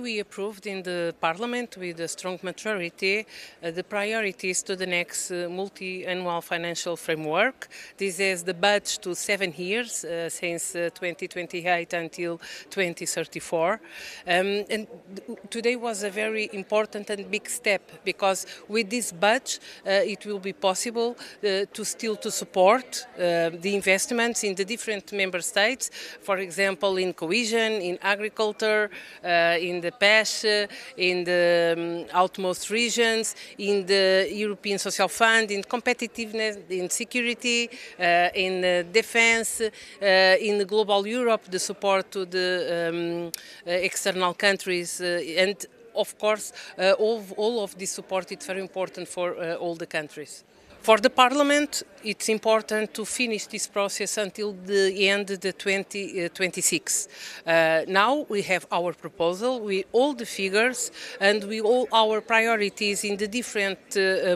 we approved in the Parliament with a strong majority the priorities to the next Multiannual Financial Framework. This is the budget to 7 years, since 2028 until 2034. And today was a very important and big step, because with this budget it will be possible to support the investments in the different member states, for example in cohesion, in agriculture, in the PESH, in the outmost regions, in the European Social Fund, in competitiveness, in security, in defense, in global Europe, the support to the external countries, and of course all of this support is very important for all the countries. For the Parliament, it's important to finish this process until the end of 2026. Now we have our proposal with all the figures and with all our priorities in the different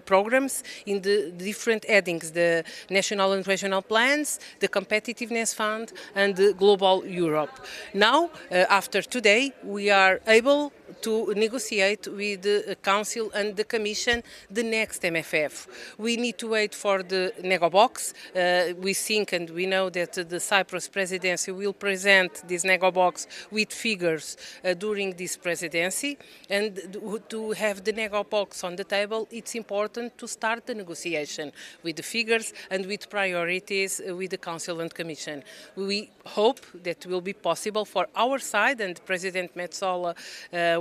programs, in the different headings, the national and regional plans, the competitiveness fund and the global Europe. Now, after today, we are able to negotiate with the Council and the Commission the next MFF. We need to wait for the nego box. We think and we know that the Cyprus presidency will present this nego box with figures during this presidency, and to have the nego box on the table, it's important to start the negotiation with the figures and with priorities with the Council and Commission. We hope that will be possible for our side, and President Metsola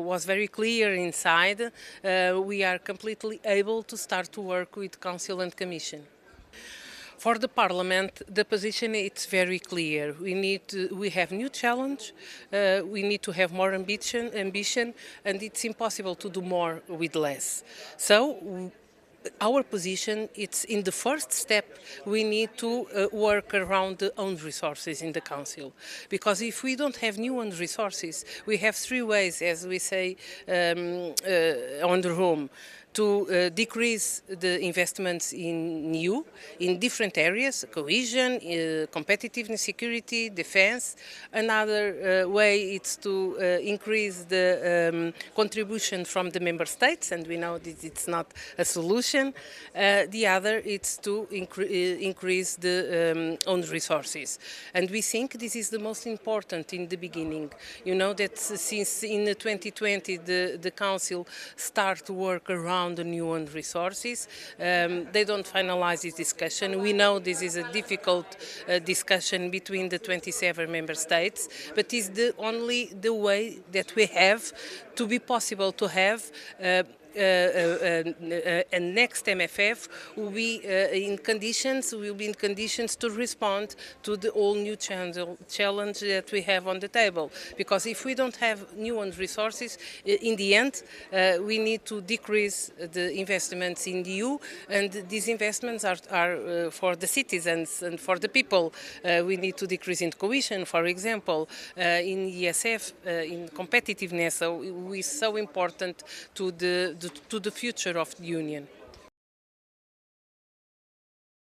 was very clear inside. We are completely able to start to work with Council and Commission. For the Parliament, the position is very clear. We have new challenge. We need to have more ambition, and it's impossible to do more with less. So, our position, it's in the first step, we need to work around the own resources in the Council. Because if we don't have new own resources, we have 3 ways, as we say on the room, to decrease the investments in different areas, cohesion, competitiveness, security, defense. Another way is to increase the contribution from the member states, and we know that it's not a solution. The other is to increase the own resources. And we think this is the most important in the beginning. You know that since in 2020 the Council started to work around the new own resources. They don't finalize this discussion. We know this is a difficult discussion between the 27 member states, but it's only the way that we have to be possible to have and next MFF will be in conditions to respond to the all new challenge that we have on the table. Because if we don't have new own resources, in the end, we need to decrease the investments in the EU, and these investments are for the citizens and for the people. We need to decrease in cohesion, for example, in ESF, in competitiveness. So it's so important to the future of the Union.